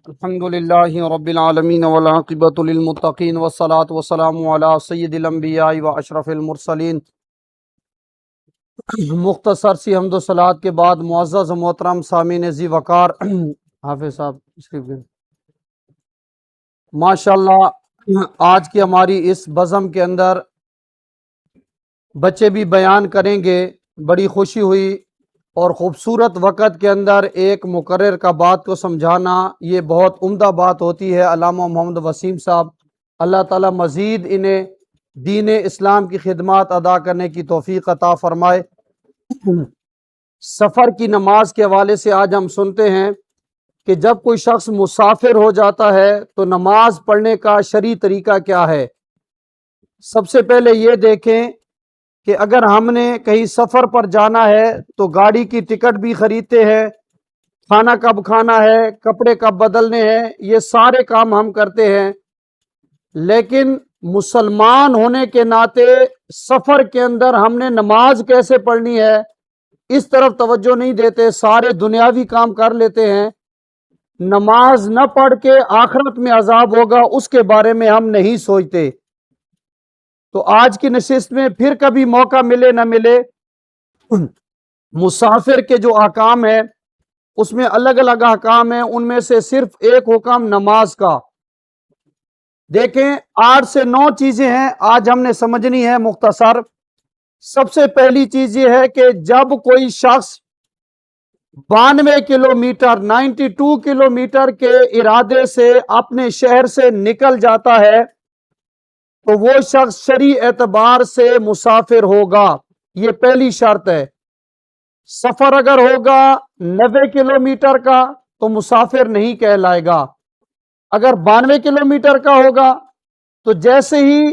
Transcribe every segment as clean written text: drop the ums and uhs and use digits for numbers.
الحمد للہ رب العالمین والعاقبۃ للمتقین والصلاۃ والسلام علی سید الانبیاء و اشرف المرسلین۔ مختصر سی حمد و صلوات کے بعد معزز و محترم سامعین ذی وقار، حافظ صاحب تشریف لیں۔ ماشاءاللہ آج کی ہماری اس بزم کے اندر بچے بھی بیان کریں گے، بڑی خوشی ہوئی، اور خوبصورت وقت کے اندر ایک مقرر کا بات کو سمجھانا یہ بہت عمدہ بات ہوتی ہے۔ علامہ محمد وسیم صاحب، اللہ تعالیٰ مزید انہیں دین اسلام کی خدمات ادا کرنے کی توفیق عطا فرمائے۔ سفر کی نماز کے حوالے سے آج ہم سنتے ہیں کہ جب کوئی شخص مسافر ہو جاتا ہے تو نماز پڑھنے کا شرعی طریقہ کیا ہے۔ سب سے پہلے یہ دیکھیں کہ اگر ہم نے کہیں سفر پر جانا ہے تو گاڑی کی ٹکٹ بھی خریدتے ہیں، کھانا کب کھانا ہے، کپڑے کب بدلنے ہیں، یہ سارے کام ہم کرتے ہیں، لیکن مسلمان ہونے کے ناطے سفر کے اندر ہم نے نماز کیسے پڑھنی ہے اس طرف توجہ نہیں دیتے، سارے دنیاوی کام کر لیتے ہیں۔ نماز نہ پڑھ کے آخرت میں عذاب ہوگا اس کے بارے میں ہم نہیں سوچتے۔ تو آج کی نشست میں پھر کبھی موقع ملے نہ ملے، مسافر کے جو احکام ہیں اس میں الگ الگ احکام ہیں، ان میں سے صرف ایک حکم نماز کا۔ دیکھیں 8 سے 9 چیزیں ہیں آج ہم نے سمجھنی ہے مختصر۔ سب سے پہلی چیز یہ ہے کہ جب کوئی شخص 92 کلومیٹر 92 کلومیٹر کے ارادے سے اپنے شہر سے نکل جاتا ہے تو وہ شخص شرعی اعتبار سے مسافر ہوگا، یہ پہلی شرط ہے۔ سفر اگر ہوگا 90 کلومیٹر کا تو مسافر نہیں کہلائے گا۔ اگر 92 کلومیٹر کا ہوگا تو جیسے ہی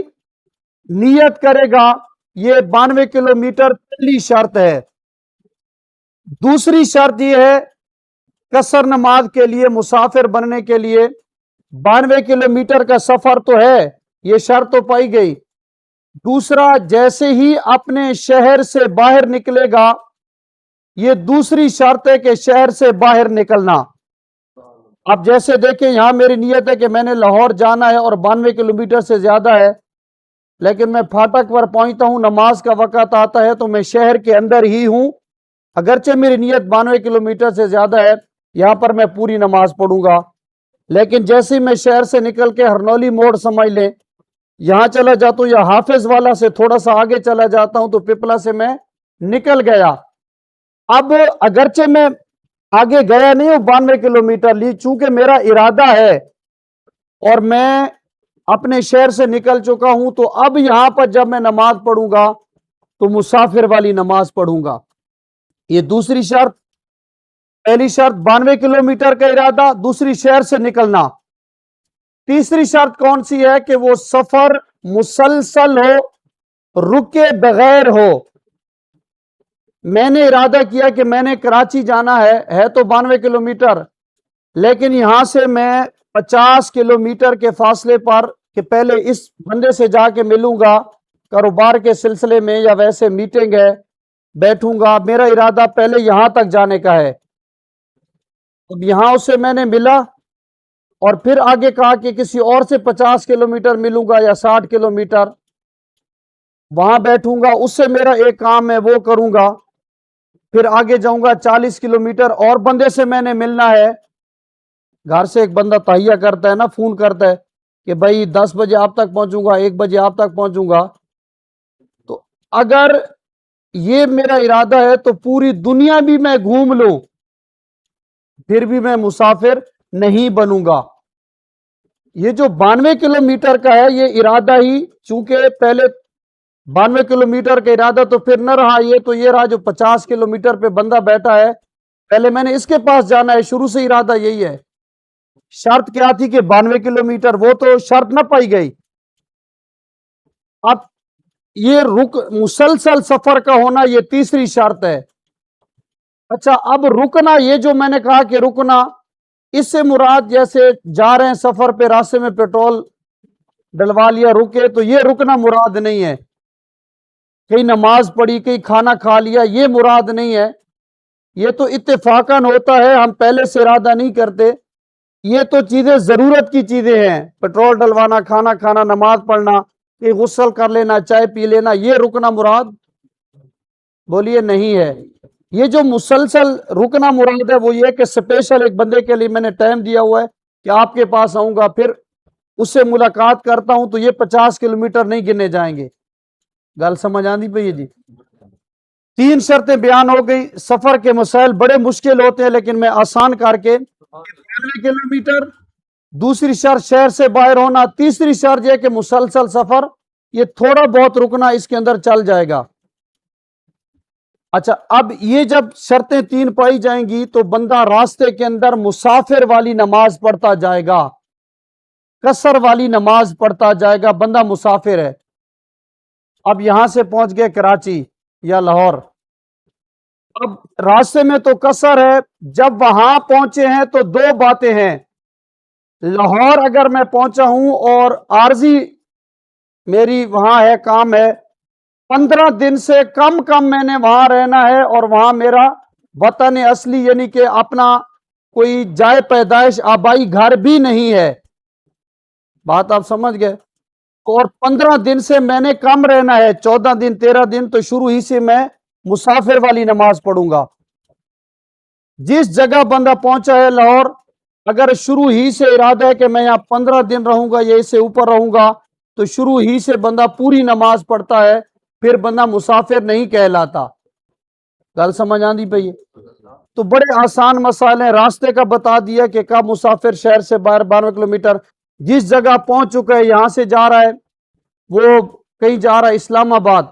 نیت کرے گا، یہ 92 کلومیٹر پہلی شرط ہے۔ دوسری شرط یہ ہے قصر نماز کے لیے مسافر بننے کے لیے 92 کلومیٹر کا سفر تو ہے، یہ شرط تو پائی گئی۔ دوسرا، جیسے ہی اپنے شہر سے باہر نکلے گا، یہ دوسری شرط ہے کہ شہر سے باہر نکلنا۔ اب جیسے دیکھیں یہاں میری نیت ہے کہ میں نے لاہور جانا ہے اور 92 کلومیٹر سے زیادہ ہے، لیکن میں پھاٹک پر پہنچتا ہوں، نماز کا وقت آتا ہے تو میں شہر کے اندر ہی ہوں، اگرچہ میری نیت 92 کلومیٹر سے زیادہ ہے، یہاں پر میں پوری نماز پڑھوں گا۔ لیکن جیسے ہی میں شہر سے نکل کے ہرنولی موڑ سمجھ لیں، یہاں چلا جاتا ہوں یا حافظ والا سے تھوڑا سا آگے چلا جاتا ہوں تو پپلا سے میں نکل گیا۔ اب اگرچہ میں آگے گیا نہیں ہوں 92 کلومیٹر لی، چونکہ میرا ارادہ ہے اور میں اپنے شہر سے نکل چکا ہوں، تو اب یہاں پر جب میں نماز پڑھوں گا تو مسافر والی نماز پڑھوں گا۔ یہ دوسری شرط۔ پہلی شرط 92 کلومیٹر کا ارادہ، دوسری شہر سے نکلنا۔ تیسری شرط کون سی ہے کہ وہ سفر مسلسل ہو، رکے بغیر ہو۔ میں نے ارادہ کیا کہ میں نے کراچی جانا ہے تو 92 کلومیٹر، لیکن یہاں سے میں 50 کلومیٹر کے فاصلے پر کہ پہلے اس بندے سے جا کے ملوں گا کاروبار کے سلسلے میں یا ویسے میٹنگ ہے، بیٹھوں گا، میرا ارادہ پہلے یہاں تک جانے کا ہے۔ اب یہاں اس سے میں نے ملا اور پھر آگے کہا کہ کسی اور سے 50 کلومیٹر ملوں گا یا 60 کلومیٹر، وہاں بیٹھوں گا، اس سے میرا ایک کام ہے وہ کروں گا، پھر آگے جاؤں گا 40 کلومیٹر اور بندے سے میں نے ملنا ہے۔ گھر سے ایک بندہ تہیہ کرتا ہے نا، فون کرتا ہے کہ بھائی 10 بجے آپ تک پہنچوں گا، 1 بجے آپ تک پہنچوں گا۔ تو اگر یہ میرا ارادہ ہے تو پوری دنیا بھی میں گھوم لوں پھر بھی میں مسافر نہیں بنوں گا۔ یہ جو 92 کلومیٹر کا ہے یہ ارادہ ہی، چونکہ پہلے 92 کلومیٹر کا ارادہ تو پھر نہ رہا، یہ تو یہ رہا جو 50 کلومیٹر پہ بندہ بیٹھا ہے، پہلے میں نے اس کے پاس جانا ہے، شروع سے ارادہ یہی ہے۔ شرط کیا تھی کہ 92 کلومیٹر، وہ تو شرط نہ پائی گئی۔ اب یہ مسلسل سفر کا ہونا یہ تیسری شرط ہے۔ اچھا، اب رکنا، یہ جو میں نے کہا کہ رکنا، اس سے مراد جیسے جا رہے ہیں سفر پہ، راستے میں پیٹرول ڈلوا لیا رکے، تو یہ رکنا مراد نہیں ہے۔ کہیں نماز پڑھی، کہیں کھانا کھا لیا، یہ مراد نہیں ہے۔ یہ تو اتفاقاً ہوتا ہے، ہم پہلے سے ارادہ نہیں کرتے۔ یہ تو چیزیں ضرورت کی چیزیں ہیں، پیٹرول ڈلوانا، کھانا کھانا، نماز پڑھنا، کہ غسل کر لینا، چائے پی لینا، یہ رکنا مراد بولیے نہیں ہے۔ یہ جو مسلسل رکنا مراد ہے وہ یہ کہ سپیشل ایک بندے کے لیے میں نے ٹائم دیا ہوا ہے کہ آپ کے پاس آؤں گا، پھر اس سے ملاقات کرتا ہوں، تو یہ 50 کلومیٹر نہیں گنے جائیں گے۔ گل سمجھ آندی پئی جی؟ 3 شرطیں بیان ہو گئی۔ سفر کے مسائل بڑے مشکل ہوتے ہیں لیکن میں آسان کر کے 92 کلومیٹر، دوسری شرط شہر سے باہر ہونا، تیسری شرط یہ کہ مسلسل سفر، یہ تھوڑا بہت رکنا اس کے اندر چل جائے گا۔ اچھا، اب یہ جب شرطیں 3 پائی جائیں گی تو بندہ راستے کے اندر مسافر والی نماز پڑھتا جائے گا، قصر والی نماز پڑھتا جائے گا، بندہ مسافر ہے۔ اب یہاں سے پہنچ گئے کراچی یا لاہور، اب راستے میں تو قصر ہے، جب وہاں پہنچے ہیں تو 2 باتیں ہیں۔ لاہور اگر میں پہنچا ہوں اور عارضی میری وہاں ہے، کام ہے، 15 دن سے کم میں نے وہاں رہنا ہے، اور وہاں میرا وطن اصلی یعنی کہ اپنا کوئی جائے پیدائش آبائی گھر بھی نہیں ہے۔ بات آپ سمجھ گئے؟ اور 15 دن سے میں نے کم رہنا ہے، 14 دن 13 دن، تو شروع ہی سے میں مسافر والی نماز پڑھوں گا۔ جس جگہ بندہ پہنچا ہے لاہور، اگر شروع ہی سے ارادہ ہے کہ میں یہاں 15 دن رہوں گا یا اس سے اوپر رہوں گا، تو شروع ہی سے بندہ پوری نماز پڑھتا ہے، پھر بندہ مسافر نہیں کہلاتا۔ گل سمجھ آندی پئی؟ تو بڑے آسان مسائل ہیں، راستے کا بتا دیا کہ کب مسافر شہر سے باہر 92 کلومیٹر، جس جگہ پہنچ چکا ہے، یہاں سے جا رہا ہے، وہ کہیں جا رہا ہے اسلام آباد،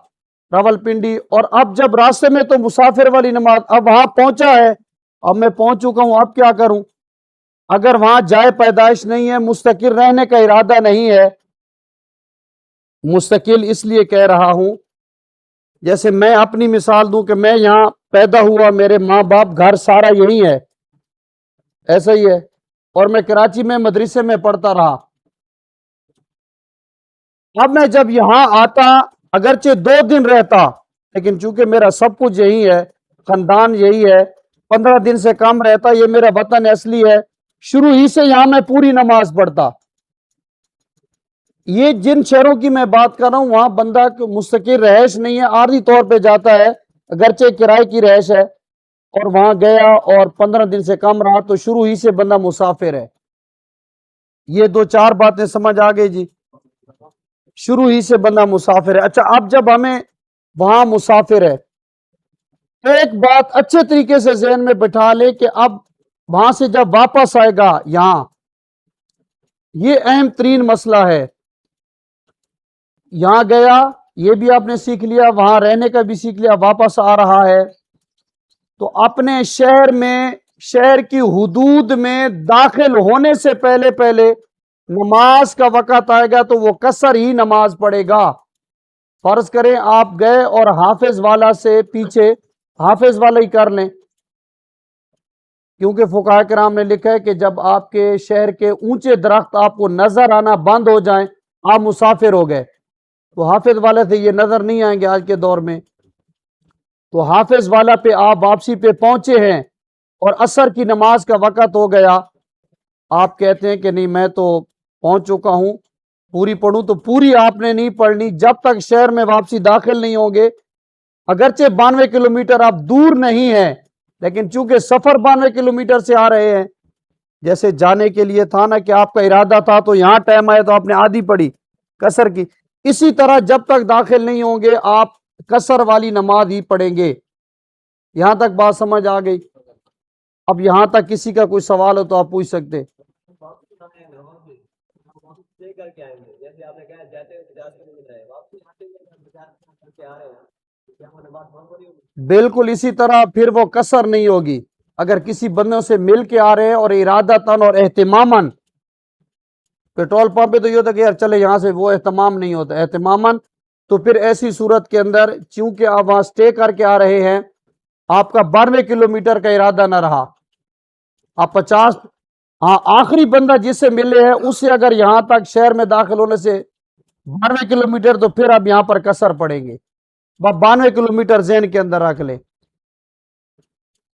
راول پنڈی، اور اب جب راستے میں تو مسافر والی نماز، اب وہاں پہنچا ہے، اب میں پہنچ چکا ہوں، اب کیا کروں؟ اگر وہاں جائے پیدائش نہیں ہے، مستقل رہنے کا ارادہ نہیں ہے، مستقل اس لیے کہہ رہا ہوں جیسے میں اپنی مثال دوں کہ میں یہاں پیدا ہوا، میرے ماں باپ گھر سارا یہی ہے، ایسا ہی ہے، اور میں کراچی میں مدرسے میں پڑھتا رہا۔ اب میں جب یہاں آتا، اگرچہ 2 دن رہتا، لیکن چونکہ میرا سب کچھ یہی ہے، خاندان یہی ہے، 15 دن سے کم رہتا، یہ میرا وطن اصلی ہے، شروع ہی سے یہاں میں پوری نماز پڑھتا۔ یہ جن شہروں کی میں بات کر رہا ہوں وہاں بندہ مستقل رہائش نہیں ہے، عارضی طور پہ جاتا ہے، اگرچہ کرائے کی رہائش ہے، اور وہاں گیا اور 15 دن سے کم رہا، تو شروع ہی سے بندہ مسافر ہے۔ یہ 2-4 باتیں سمجھ آ گئی جی؟ شروع ہی سے بندہ مسافر ہے۔ اچھا، اب جب ہمیں وہاں مسافر ہے، ایک بات اچھے طریقے سے ذہن میں بٹھا لے کہ اب وہاں سے جب واپس آئے گا یہاں، یہ اہم ترین مسئلہ ہے۔ یہاں گیا، یہ بھی آپ نے سیکھ لیا، وہاں رہنے کا بھی سیکھ لیا، واپس آ رہا ہے، تو اپنے شہر میں، شہر کی حدود میں داخل ہونے سے پہلے نماز کا وقت آئے گا تو وہ قصر ہی نماز پڑھے گا۔ فرض کریں آپ گئے اور حافظ والا سے پیچھے، حافظ والا ہی کر لیں، کیونکہ فقہاء کرام نے لکھا ہے کہ جب آپ کے شہر کے اونچے درخت آپ کو نظر آنا بند ہو جائیں، آپ مسافر ہو گئے، تو حافظ والے سے یہ نظر نہیں آئیں گے آج کے دور میں، تو حافظ والا پہ آپ واپسی پہ پہنچے ہیں اور عصر کی نماز کا وقت ہو گیا، آپ کہتے ہیں کہ نہیں میں تو پہنچ چکا ہوں، پوری پڑھوں، تو پوری آپ نے نہیں پڑھنی جب تک شہر میں واپسی داخل نہیں ہوں گے۔ اگرچہ 92 کلومیٹر آپ دور نہیں ہیں، لیکن چونکہ سفر 92 کلومیٹر سے آ رہے ہیں، جیسے جانے کے لیے تھا نا کہ آپ کا ارادہ تھا تو یہاں ٹائم آئے تو آپ نے آدھی پڑھی قصر کی، اسی طرح جب تک داخل نہیں ہوں گے آپ قصر والی نماز ہی پڑھیں گے۔ یہاں تک بات سمجھ آ گئی؟ اب یہاں تک کسی کا کوئی سوال ہو تو آپ پوچھ سکتے۔ بالکل اسی طرح پھر وہ قصر نہیں ہوگی۔ اگر کسی بندوں سے مل کے آ رہے ہیں اور ارادتاً اور اہتماماً، پیٹرول پمپ پہ تو یہ ہوتا کہ یار چلے یہاں سے، وہ اہتمام نہیں ہوتا، اہتماماً، تو پھر ایسی صورت کے اندر چونکہ آپ وہاں سٹے کر کے آ رہے ہیں، آپ کا 92 کلومیٹر کا ارادہ نہ رہا، آپ 50، ہاں آخری بندہ جس سے ملے ہیں اس سے اگر یہاں تک شہر میں داخل ہونے سے 92 کلومیٹر، تو پھر آپ یہاں پر قصر پڑیں گے۔ 92 کلومیٹر ذہن کے اندر رکھ لیں۔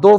2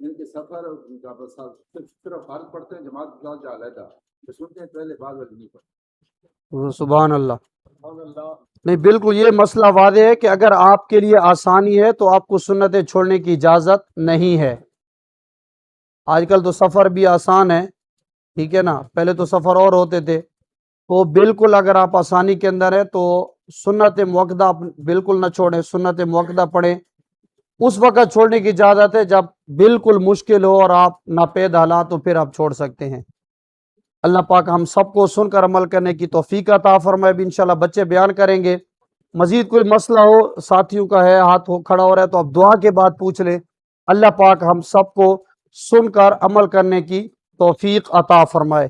ان کے سفر کا بس صرف فرض پڑھتے ہیں جماعت کے ساتھ جا لیتا تو سنتے ہیں پہلے بعد والی نہیں پڑھتے. سبحان اللہ. نہیں بالکل یہ مسئلہ واضح ہے کہ اگر آپ کے لیے آسانی ہے تو آپ کو سنتیں چھوڑنے کی اجازت نہیں ہے. آج کل تو سفر بھی آسان ہے, ٹھیک ہے نا, پہلے تو سفر اور ہوتے تھے. تو بالکل اگر آپ آسانی کے اندر ہیں تو سنت موقدہ بالکل نہ چھوڑیں, سنت موقدہ پڑھیں. اس وقت چھوڑنے کی اجازت ہے جب بالکل مشکل ہو اور آپ ناپید حالات تو پھر آپ چھوڑ سکتے ہیں. اللہ پاک ہم سب کو سن کر عمل کرنے کی توفیق عطا فرمائے. بھی انشاءاللہ بچے بیان کریں گے. مزید کوئی مسئلہ ہو ساتھیوں کا ہے, ہاتھ کھڑا ہو رہا ہے تو آپ دعا کے بعد پوچھ لیں. اللہ پاک ہم سب کو سن کر عمل کرنے کی توفیق عطا فرمائے.